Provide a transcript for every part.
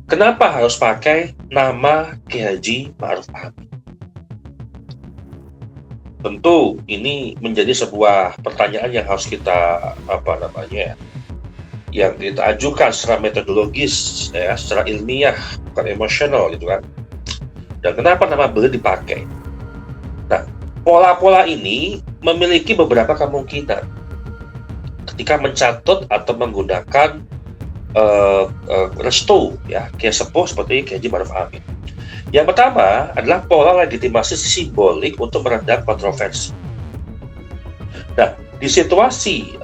Kenapa harus pakai nama Kiai Haji Ma'ruf Amin? Tentu ini menjadi sebuah pertanyaan yang harus kita yang kita ajukan secara metodologis, ya, secara ilmiah, bukan emosional gitu kan. Dan kenapa nama beliau dipakai? Nah, pola-pola ini memiliki beberapa kemungkinan ketika mencatut atau menggunakan restu, ya, Kiai Sepuh seperti Kiai Haji Ma'ruf Amin. Yang pertama adalah pola legitimasi simbolik untuk meredam kontroversi. Nah, di situasi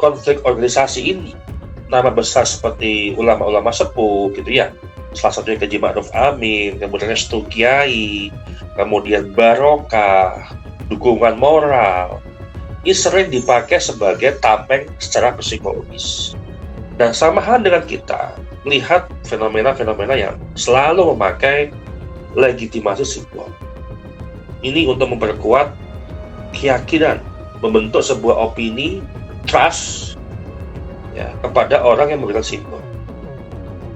konflik organisasi ini, nama besar seperti ulama-ulama sepuh gitu ya, salah satunya Kiai Haji Ma'ruf Amin, kemudian restu kiai, kemudian barokah, dukungan moral, ini sering dipakai sebagai tameng secara psikologis. Dan sama hal dengan kita melihat fenomena-fenomena yang selalu memakai legitimasi simbol. Ini untuk memperkuat keyakinan, membentuk sebuah opini, trust, ya, kepada orang yang menggunakan simbol.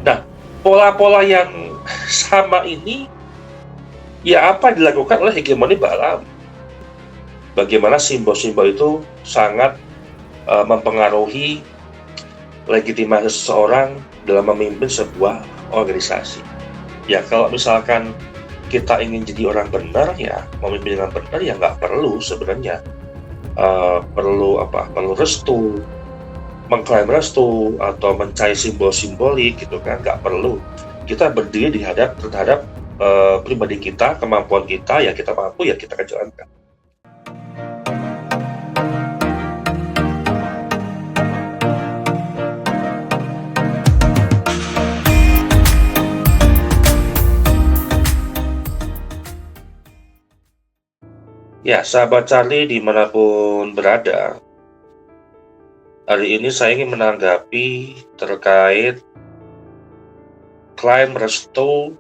Nah, pola-pola yang sama ini, ya, apa yang dilakukan oleh hegemoni Ba'alawi? Bagaimana simbol-simbol itu sangat mempengaruhi legitimasi seseorang dalam memimpin sebuah organisasi. Ya, kalau misalkan kita ingin jadi orang benar, ya, memimpin dengan benar, ya nggak perlu sebenarnya perlu restu, mengklaim restu atau mencari simbol simbolik gitu kan, nggak perlu. Kita berdiri terhadap pribadi kita, kemampuan kita, ya kita mampu, ya kita akan jalankan. Ya, sahabat Charlie dimanapun berada, hari ini saya ingin menanggapi terkait klaim restu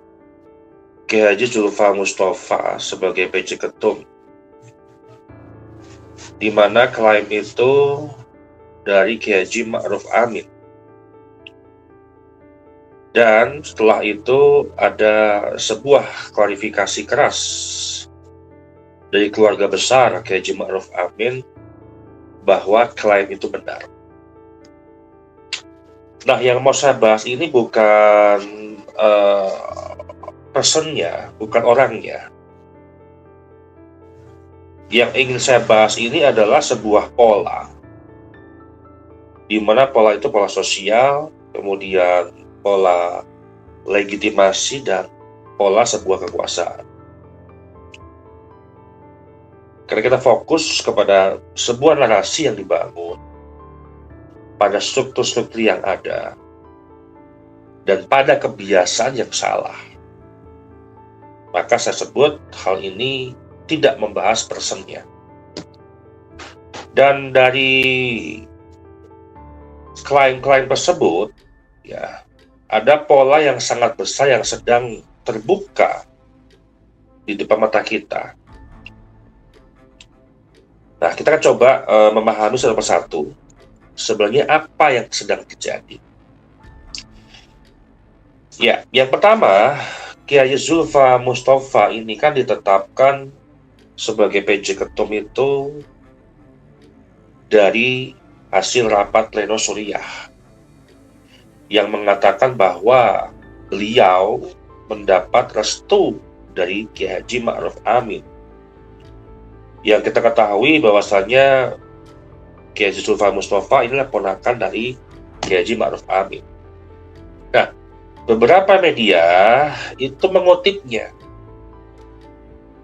Kiai Haji Zulfa Mustafa sebagai PJ Ketum, di mana klaim itu dari Kiai Haji Ma'ruf Amin. Dan setelah itu ada sebuah klarifikasi keras dari keluarga besar Kiai Haji Ma'ruf Amin bahwa klaim itu benar. Nah, yang mau saya bahas ini bukan personnya, bukan orangnya. Yang ingin saya bahas ini adalah sebuah pola, di mana pola itu pola sosial, kemudian pola legitimasi, dan pola sebuah kekuasaan. Karena kita fokus kepada sebuah narasi yang dibangun pada struktur-struktur yang ada dan pada kebiasaan yang salah, maka saya sebut hal ini tidak membahas personnya. Dan dari klaim-klaim tersebut, ya, ada pola yang sangat besar yang sedang terbuka di depan mata kita. Nah, kita akan coba memahami satu persatu sebenarnya apa yang sedang terjadi. Ya, yang pertama, Kiai Zulfa Mustafa ini kan ditetapkan sebagai PJ Ketum itu dari hasil rapat pleno Suriah yang mengatakan bahwa beliau mendapat restu dari Kiai Haji Ma'ruf Amin. Yang kita ketahui bahwasannya Kiai Haji Zulfa Mustafa inilah ponakan dari Kiai Haji Ma'ruf Amin. Nah, beberapa media itu mengutipnya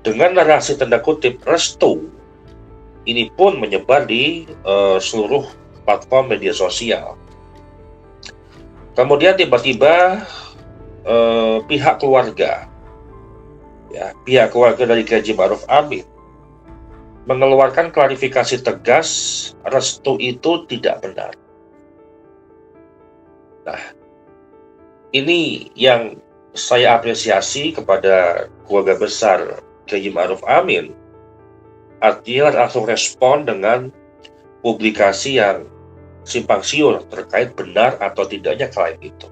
dengan narasi tanda kutip restu. Ini pun menyebar di seluruh platform media sosial. Kemudian tiba-tiba pihak keluarga dari Kiai Haji Ma'ruf Amin mengeluarkan klarifikasi tegas, restu itu tidak benar. Nah, ini yang saya apresiasi kepada keluarga besar Kiai Haji Ma'ruf Amin. Artinya langsung respon dengan publikasi yang simpang siur terkait benar atau tidaknya klaim itu.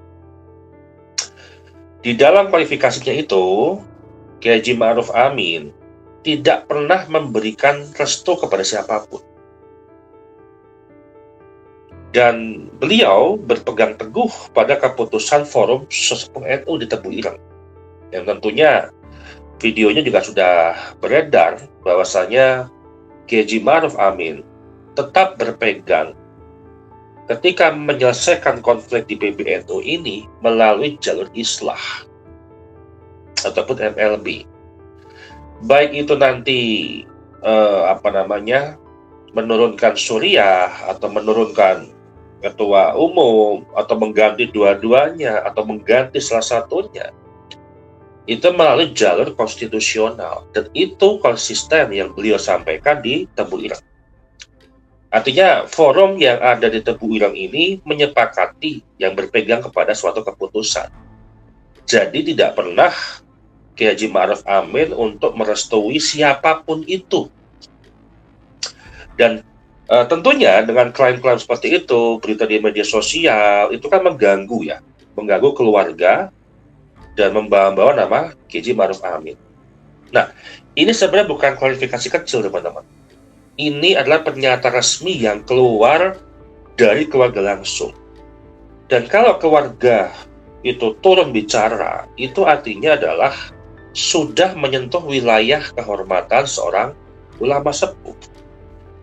Di dalam kualifikasinya itu, Kiai Haji Ma'ruf Amin tidak pernah memberikan restu kepada siapapun. Dan beliau berpegang teguh pada keputusan Forum Sesepuh NU di Tebu Ireng. Yang tentunya videonya juga sudah beredar bahwasanya Kiai Haji Ma'ruf Amin tetap berpegang ketika menyelesaikan konflik di PBNU ini melalui jalur islah ataupun MLB. Baik itu nanti menurunkan Suriah atau menurunkan ketua umum atau mengganti dua-duanya atau mengganti salah satunya, itu melalui jalur konstitusional, dan itu konsisten yang beliau sampaikan di Tebu Ireng. Artinya forum yang ada di Tebu Ireng ini menyepakati yang berpegang kepada suatu keputusan. Jadi tidak pernah Kiai Haji Ma'ruf Amin untuk merestui siapapun itu. Dan tentunya dengan klaim-klaim seperti itu, berita di media sosial itu kan mengganggu keluarga dan membawa nama Kiai Haji Ma'ruf Amin. Nah, ini sebenarnya bukan kualifikasi kecil, teman-teman. Ini adalah pernyataan resmi yang keluar dari keluarga langsung. Dan kalau keluarga itu turun bicara, itu artinya adalah sudah menyentuh wilayah kehormatan seorang ulama sepuh.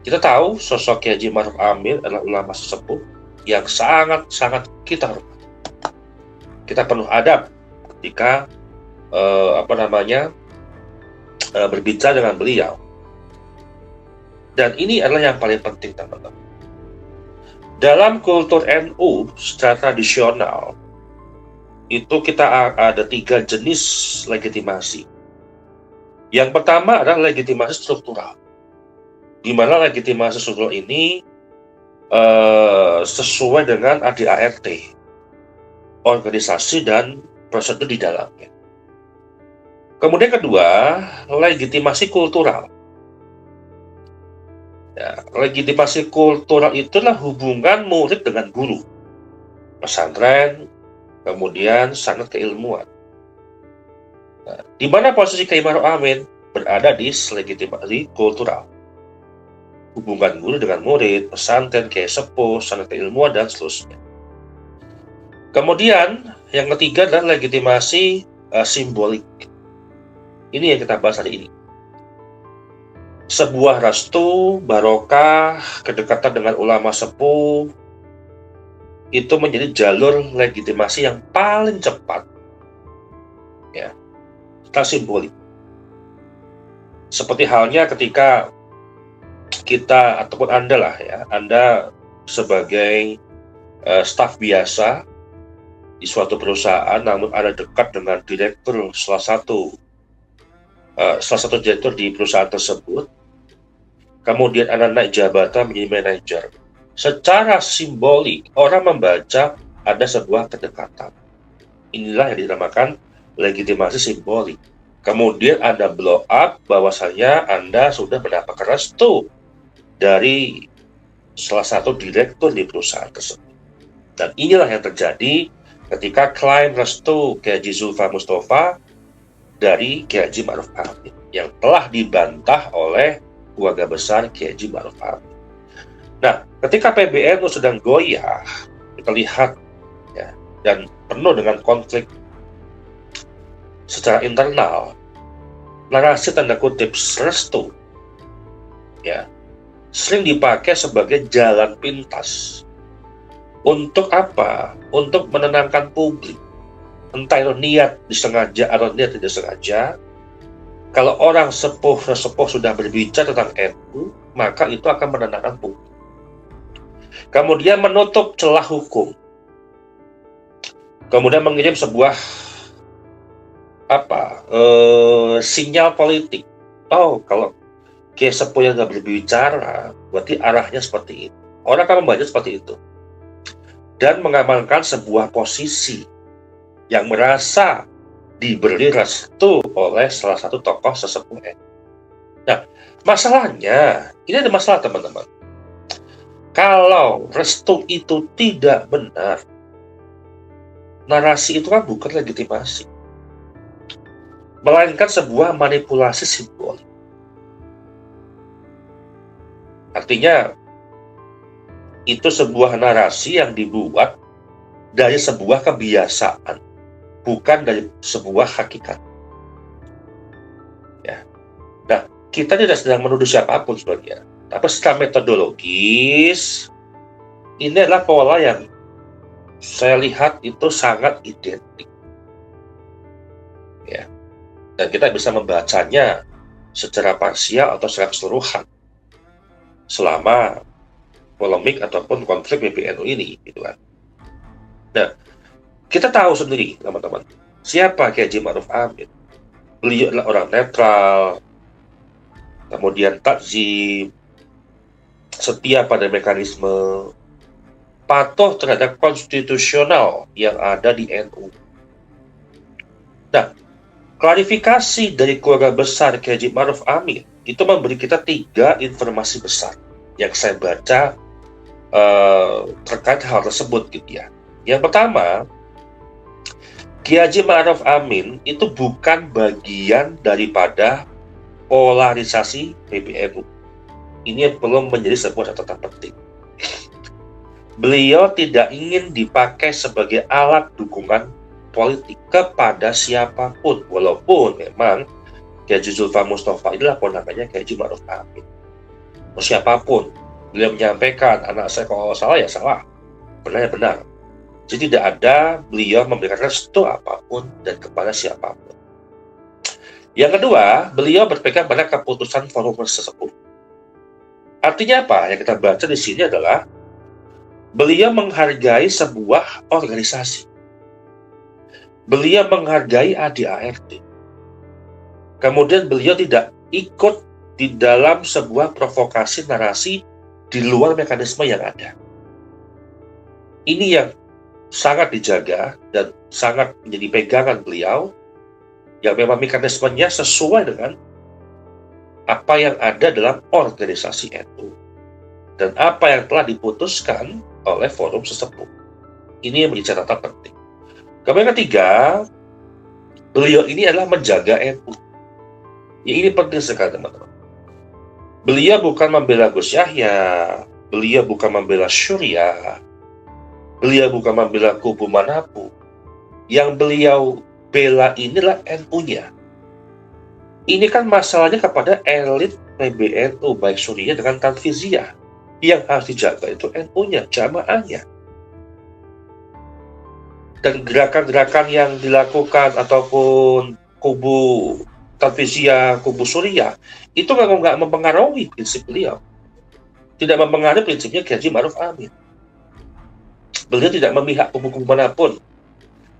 Kita tahu sosok Kiai Haji Ma'ruf Amin adalah ulama sesepuh yang sangat-sangat kita hormati. Kita penuh adab ketika berbicara dengan beliau. Dan ini adalah yang paling penting, teman-teman. Dalam kultur NU secara tradisional, itu kita ada 3 jenis legitimasi. Yang pertama adalah legitimasi struktural, di mana legitimasi struktural ini sesuai dengan ADART, organisasi dan prosedur di dalamnya. Kemudian kedua, legitimasi kultural. Ya, legitimasi kultural itulah hubungan murid dengan guru, pesantren, kemudian sanad keilmuan. Nah, di mana posisi Kiai Ma'ruf Amin berada di legitimasi kultural, hubungan guru dengan murid, pesantren, kiai sepuh, sanad keilmuan, dan seterusnya. Kemudian yang ketiga adalah legitimasi simbolik. Ini yang kita bahas hari ini. Sebuah restu, barokah, kedekatan dengan ulama sepuh, itu menjadi jalur legitimasi yang paling cepat, ya, secara simbolik. Seperti halnya ketika kita ataupun Anda sebagai staf biasa di suatu perusahaan, namun Anda dekat dengan direktur salah satu direktur di perusahaan tersebut. Kemudian Anda naik jabatan menjadi manajer. Secara simbolik, orang membaca ada sebuah kedekatan. Inilah yang dinamakan legitimasi simbolik. Kemudian Anda blow up bahwasanya Anda sudah mendapat restu dari salah satu direktur di perusahaan tersebut. Dan inilah yang terjadi ketika klaim restu Kiai Haji Zulfa Mustafa dari Kiai Haji Ma'ruf Amin yang telah dibantah oleh keluarga besar Kiai Haji Ma'ruf Amin. Nah, ketika PBNU sedang goyah, kita lihat ya, dan penuh dengan konflik secara internal, narasi tanda kutip restu ya sering dipakai sebagai jalan pintas. Untuk apa? Untuk menenangkan publik. Entah itu niat disengaja atau niat tidak sengaja. Kalau orang sepuh sudah berbicara tentang NU, maka itu akan menenangkan publik. Kemudian menutup celah hukum. Kemudian mengirim sebuah sinyal politik. Oh, kalau Kiai sepuh yang nggak berbicara, berarti arahnya seperti itu. Orang akan membaca seperti itu. Dan mengamalkan sebuah posisi yang merasa diberi restu oleh salah satu tokoh sesepuh NU. Nah, masalahnya, ini ada masalah, teman-teman. Kalau restu itu tidak benar, narasi itu kan bukan legitimasi, melainkan sebuah manipulasi simbol. Artinya, itu sebuah narasi yang dibuat dari sebuah kebiasaan, bukan dari sebuah hakikat. Ya. Nah, kita tidak sedang menuduh siapapun sebenarnya, tapi secara metodologis, ini adalah pola yang saya lihat itu sangat identik. Ya. Dan kita bisa membacanya secara parsial atau secara keseluruhan selama polemik ataupun konflik PBNU ini, gitu kan. Nah, kita tahu sendiri, teman-teman, siapa Kiai Haji Ma'ruf Amin. Beliau adalah orang netral, kemudian takzim, setia pada mekanisme, patuh terhadap konstitusional yang ada di NU. Nah, klarifikasi dari keluarga besar Kiai Haji Ma'ruf Amin itu memberi kita 3 informasi besar yang saya baca terkait hal tersebut, gitu ya. Yang pertama, Kiai Haji Ma'ruf Amin itu bukan bagian daripada polarisasi PBNU. Ini belum menjadi sebuah catatan penting. Beliau tidak ingin dipakai sebagai alat dukungan politik kepada siapapun, walaupun memang Kiai Haji Zulfa Mustafa inilah ponakannya Kiai Haji Ma'ruf Amin. Siapapun, beliau menyampaikan, anak saya kalau salah ya salah, benar ya benar. Jadi tidak ada beliau memberikan restu apapun dan kepada siapapun. Yang kedua, beliau berpegang pada keputusan forum tersebut. Artinya apa? Yang kita baca di sini adalah beliau menghargai sebuah organisasi. Beliau menghargai ADART. Kemudian beliau tidak ikut di dalam sebuah provokasi narasi di luar mekanisme yang ada. Ini yang sangat dijaga dan sangat menjadi pegangan beliau, yang memang mekanismenya sesuai dengan apa yang ada dalam organisasi NU dan apa yang telah diputuskan oleh forum tersebut. Ini yang menjadi catatan penting. Kemudian yang ketiga, beliau ini adalah menjaga NU. Ya, ini penting sekali, teman-teman. Beliau bukan membela Gus Yahya, beliau bukan membela Syuriah, beliau bukan membela kubu manapun. Yang beliau bela inilah NU-nya. Ini kan masalahnya kepada elit PBNU, baik Syuriah dengan Tanfiziyah. Yang harus dijaga itu NU-nya, jamaahnya. Dan gerakan-gerakan yang dilakukan ataupun kubu Tanfiziyah, kubu Syuriah, itu nggak mempengaruhi prinsip beliau. Tidak mempengaruhi prinsipnya Kiai Haji Ma'ruf Amin. Beliau tidak memihak kubu manapun,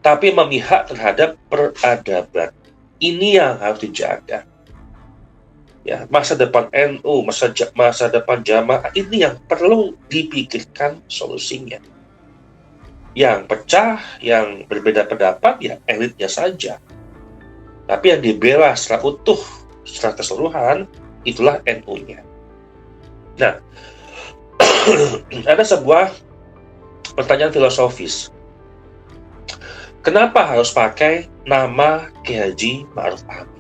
tapi memihak terhadap peradaban. Ini yang harus dijaga. Ya, masa depan NU, masa depan jamaah, ini yang perlu dipikirkan solusinya. Yang pecah, yang berbeda pendapat, ya elitnya saja. Tapi yang dibela secara utuh, secara keseluruhan, itulah NU-nya. Nah, ada sebuah pertanyaan filosofis. Kenapa harus pakai nama Kiai Haji Ma'ruf Amin?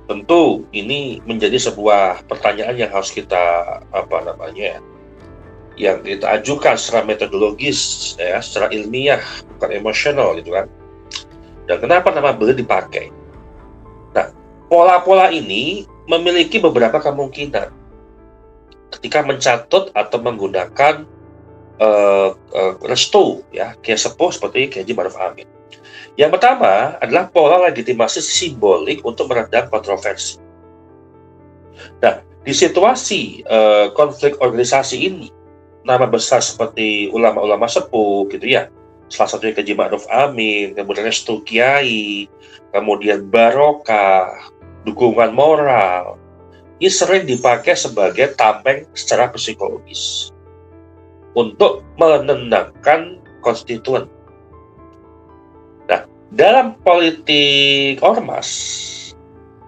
Tentu ini menjadi sebuah pertanyaan yang harus kita yang kita ajukan secara metodologis, ya, secara ilmiah, bukan emosional, gitu kan. Dan kenapa nama beliau dipakai? Nah, pola-pola ini memiliki beberapa kemungkinan ketika mencatut atau menggunakan restu, ya, Kiai Sepuh seperti Kiai Haji Ma'ruf Amin. Yang pertama adalah pola legitimasi simbolik untuk meredam kontroversi. Nah, di situasi konflik organisasi ini, nama besar seperti ulama-ulama sepuh, gitu ya, salah satunya Kiai Haji Ma'ruf Amin, kemudian restu kiai, kemudian barokah, dukungan moral, ini sering dipakai sebagai tameng secara psikologis untuk menenangkan konstituen. Nah, dalam politik ormas,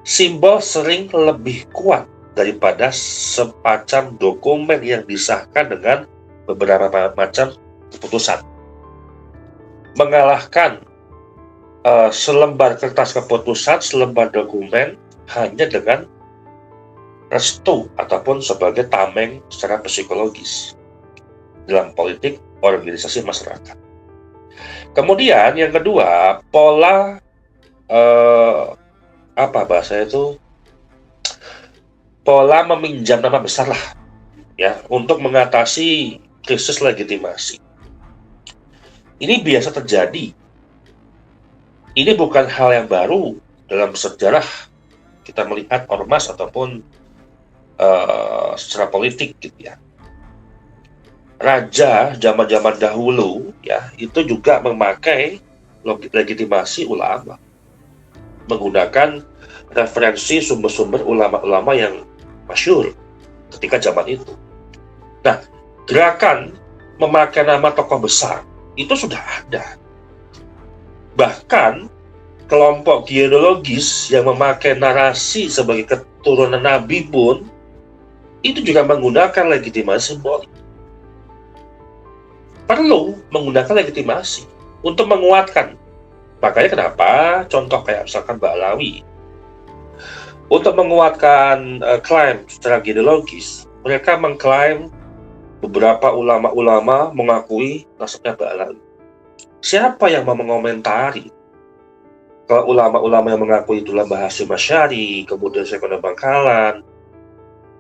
simbol sering lebih kuat daripada semacam dokumen yang disahkan dengan beberapa macam keputusan. mengalahkan selembar kertas keputusan, selembar dokumen hanya dengan restu ataupun sebagai tameng secara psikologis dalam politik organisasi masyarakat. Kemudian yang kedua, pola pola meminjam nama besar lah ya untuk mengatasi krisis legitimasi. Ini biasa terjadi. Ini bukan hal yang baru dalam sejarah kita melihat ormas ataupun secara politik gitu ya. Raja zaman-zaman dahulu ya itu juga memakai legitimasi ulama, menggunakan referensi sumber-sumber ulama-ulama yang masyhur ketika zaman itu. Nah, gerakan memakai nama tokoh besar itu sudah ada. Bahkan kelompok genealogis yang memakai narasi sebagai keturunan Nabi pun itu juga menggunakan legitimasi simbolik. Perlu menggunakan legitimasi untuk menguatkan. Makanya kenapa contoh kayak misalkan Ba'alawi untuk menguatkan klaim secara genealogis, mereka mengklaim beberapa ulama-ulama mengakui nasabnya Ba'alawi. Siapa yang mau mengomentari kalau ulama-ulama yang mengakui itulah Hasyim Asy'ari, kemudian Syekhona Bangkalan,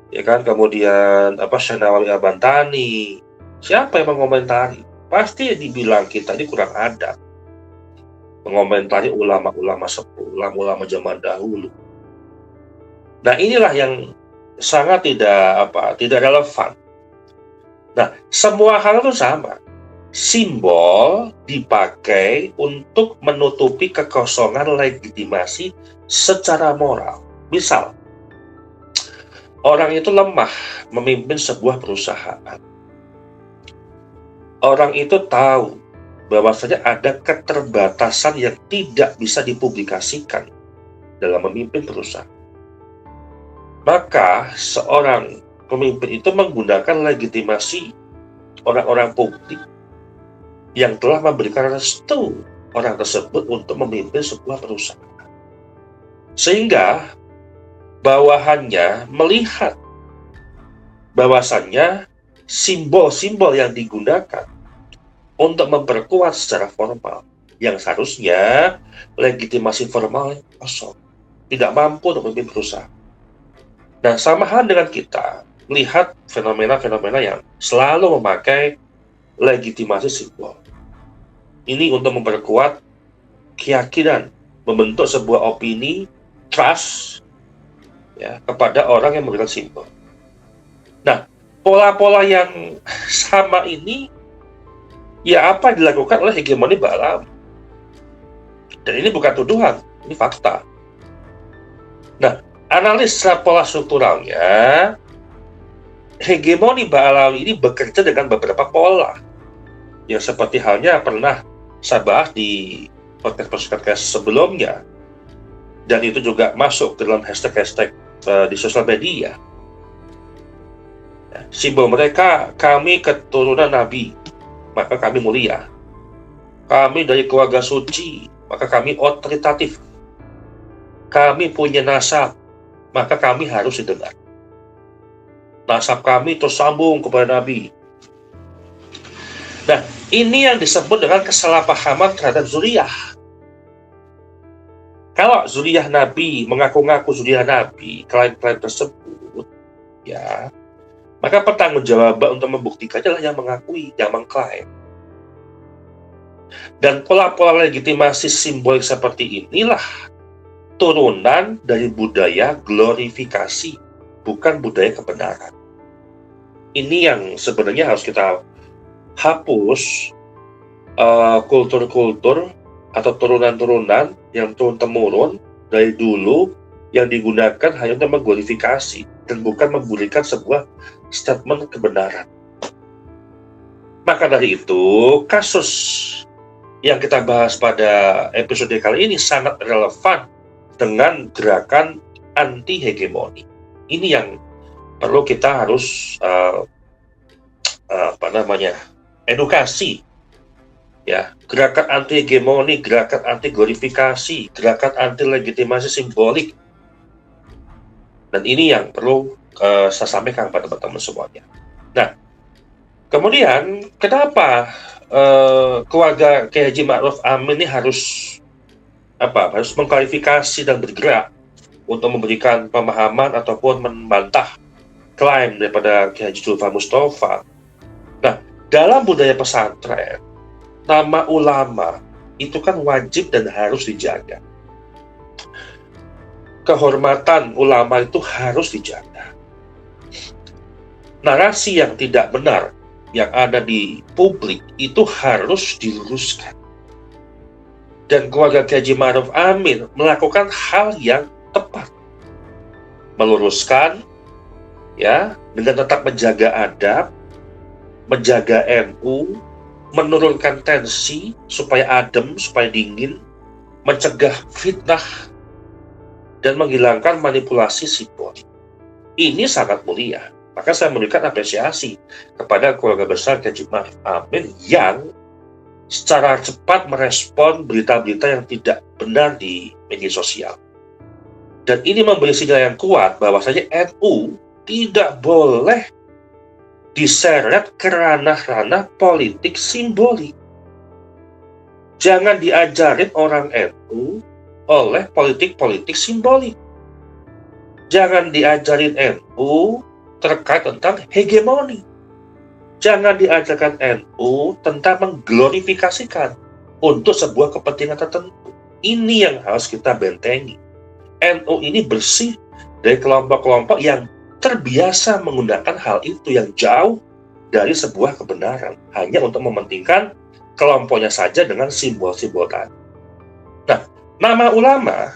ya kan, kemudian Syekh Nawawi Al-Bantani, siapa yang mengomentari? Pasti dibilang kita ini kurang adab mengomentari ulama-ulama sepuh, ulama-ulama zaman dahulu. Nah, inilah yang sangat tidak relevan. Nah, semua hal itu sama. Simbol dipakai untuk menutupi kekosongan legitimasi secara moral. Misal, orang itu lemah memimpin sebuah perusahaan. Orang itu tahu bahwasanya ada keterbatasan yang tidak bisa dipublikasikan dalam memimpin perusahaan. Maka seorang pemimpin itu menggunakan legitimasi orang-orang publik yang telah memberikan restu orang tersebut untuk memimpin sebuah perusahaan. Sehingga bawahannya melihat bahwasannya simbol-simbol yang digunakan untuk memperkuat secara formal yang seharusnya legitimasi formal kosong, tidak mampu untuk memimpin perusahaan. Nah, sama hal dengan kita melihat fenomena-fenomena yang selalu memakai legitimasi simbol. Ini untuk memperkuat keyakinan, membentuk sebuah opini, trust ya, kepada orang yang menggunakan simbol. Nah, pola-pola yang sama ini ya apa yang dilakukan oleh hegemoni Ba'alawi. Dan ini bukan tuduhan, ini fakta. Nah, analis secara pola strukturalnya, hegemoni Ba'alawi ini bekerja dengan beberapa pola yang seperti halnya pernah saya bahas di podcast sebelumnya, dan itu juga masuk dalam hashtag di sosial media. Simbol mereka, kami keturunan Nabi, maka kami mulia. Kami dari keluarga suci, maka kami otoritatif. Kami punya nasab, maka kami harus didengar. Nasab kami tersambung kepada Nabi. Nah, ini yang disebut dengan kesalahpahaman terhadap zuriyah. Kalau zuriyah Nabi, mengaku-ngaku zuriyah Nabi, klaim-klaim tersebut, ya, maka pertanggungjawaban untuk membuktikannya adalah yang mengakui, yang mengklaim. Dan pola-pola legitimasi simbolik seperti inilah turunan dari budaya glorifikasi, bukan budaya kebenaran. Ini yang sebenarnya harus kita hapus, kultur-kultur atau turunan-turunan yang turun-temurun dari dulu yang digunakan hanya untuk mengglorifikasi dan bukan memberikan sebuah statement kebenaran. Maka dari itu, kasus yang kita bahas pada episode kali ini sangat relevan dengan gerakan anti-hegemoni. Ini yang perlu kita harus edukasi ya, gerakan anti hegemoni, gerakan anti glorifikasi, gerakan anti legitimasi simbolik. Dan ini yang perlu saya sampaikan kepada teman-teman semuanya. Nah, kemudian kenapa keluarga Kiai Haji Ma'ruf Amin ini harus mengklarifikasi dan bergerak untuk memberikan pemahaman ataupun membantah klaim daripada Kiai Haji Julfa Mustafa. Nah, dalam budaya pesantren, nama ulama itu kan wajib dan harus dijaga. Kehormatan ulama itu harus dijaga. Narasi yang tidak benar yang ada di publik itu harus diluruskan. Dan keluarga Kiai Haji Ma'ruf Amin melakukan hal yang tepat, meluruskan, ya, dengan tetap menjaga adab, menjaga NU, menurunkan tensi supaya adem, supaya dingin, mencegah fitnah, dan menghilangkan manipulasi simbol. Ini sangat mulia. Maka saya memberikan apresiasi kepada keluarga besar Kiai Haji Ma'ruf Amin yang secara cepat merespon berita-berita yang tidak benar di media sosial. Dan ini memberi sinyal yang kuat bahwasanya NU tidak boleh diseret ke ranah-ranah politik simbolik. Jangan diajarin orang NU oleh politik-politik simbolik. Jangan diajarin NU terkait tentang hegemoni. Jangan diajarkan NU tentang mengglorifikasikan untuk sebuah kepentingan tertentu. Ini yang harus kita bentengi. NU ini bersih dari kelompok-kelompok yang terbiasa menggunakan hal itu yang jauh dari sebuah kebenaran, hanya untuk mementingkan kelompoknya saja dengan simbol-simbol tadi. Nah, nama ulama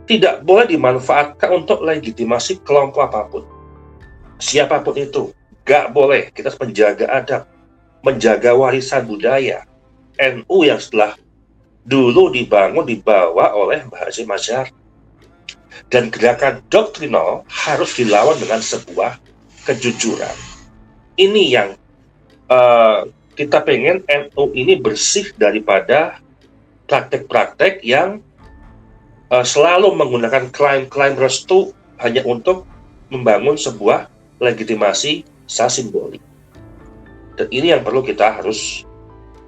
tidak boleh dimanfaatkan untuk legitimasi kelompok apapun. Siapapun itu, gak boleh. Kita harus menjaga adab, menjaga warisan budaya NU yang setelah dulu dibawa oleh Mbah Hasyim Asy'ari. Dan gerakan doktrinal harus dilawan dengan sebuah kejujuran. Ini yang kita pengen NU ini bersih daripada praktek-praktek yang selalu menggunakan klaim-klaim restu hanya untuk membangun sebuah legitimasi secara simbolik. Dan ini yang perlu kita harus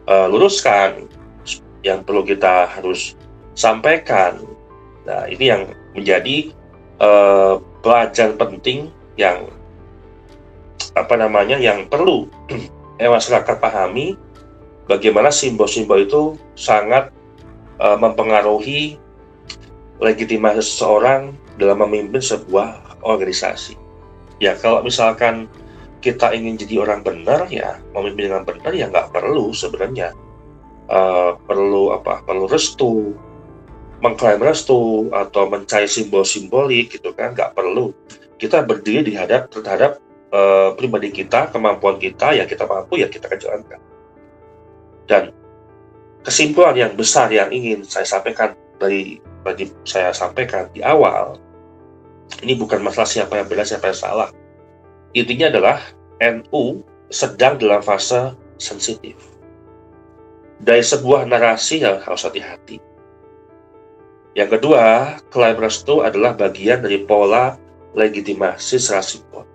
luruskan, yang perlu kita harus sampaikan. Nah, ini yang menjadi pelajaran penting yang yang perlu masyarakat pahami, bagaimana simbol-simbol itu sangat mempengaruhi legitimasi seseorang dalam memimpin sebuah organisasi. Ya, kalau misalkan kita ingin jadi orang benar, ya memimpin dengan benar, ya nggak perlu sebenarnya perlu restu, mengklaim restu atau mencari simbol simbolik gitu kan, nggak perlu. Kita berdiri terhadap pribadi kita, kemampuan kita, ya kita mampu, ya kita akan jalankan. Dan kesimpulan yang besar yang ingin saya sampaikan saya sampaikan di awal, ini bukan masalah siapa yang benar, siapa yang salah. Intinya adalah NU sedang dalam fase sensitif. Dari sebuah narasi yang harus hati-hati. Yang kedua, klaim restu adalah bagian dari pola legitimasi secara simbol.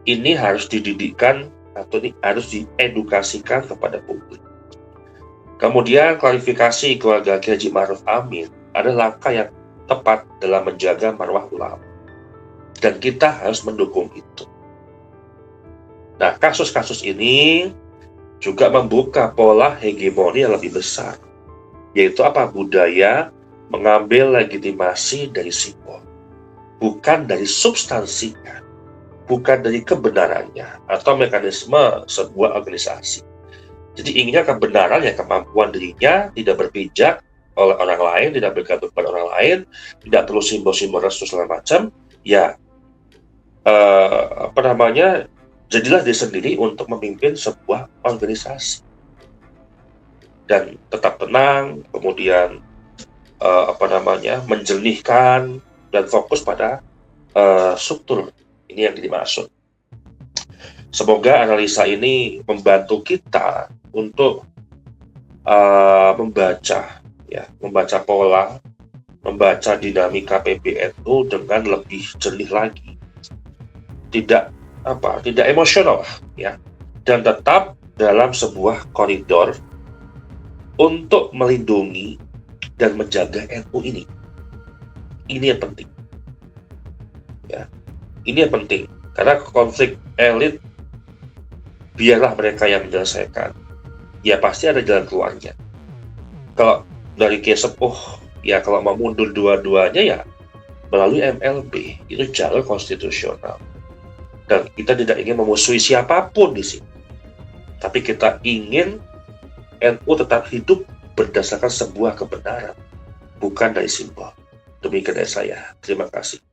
Ini harus dididikkan atau harus diedukasikan kepada publik. Kemudian klarifikasi keluarga Kiai Haji Ma'ruf Amin adalah langkah yang tepat dalam menjaga marwah ulama. Dan kita harus mendukung itu. Nah, kasus-kasus ini juga membuka pola hegemoni yang lebih besar, yaitu budaya mengambil legitimasi dari simbol, bukan dari substansinya, bukan dari kebenarannya atau mekanisme sebuah organisasi. Jadi inginnya kebenaran, ya kemampuan dirinya, tidak berpijak oleh orang lain, tidak bergantung pada orang lain, tidak perlu simbol-simbol restu segala macam, ya jadilah diri sendiri untuk memimpin sebuah organisasi dan tetap tenang, kemudian menjernihkan dan fokus pada struktur. Ini yang dimaksud. Semoga analisa ini membantu kita untuk membaca pola, membaca dinamika PBNU dengan lebih jernih lagi, tidak emosional ya, dan tetap dalam sebuah koridor untuk melindungi dan menjaga NU ini. Ini yang penting ya, ini yang penting, karena konflik elit biarlah mereka yang menyelesaikan, ya pasti ada jalan keluarnya. Kalau dari Kiai Sepuh ya, kalau mau mundur dua-duanya ya melalui MLB, itu jalur konstitusional. Dan kita tidak ingin memusuhi siapapun di sini, tapi kita ingin NU tetap hidup berdasarkan sebuah kebenaran, bukan dari simbol. Demikian dari saya. Terima kasih.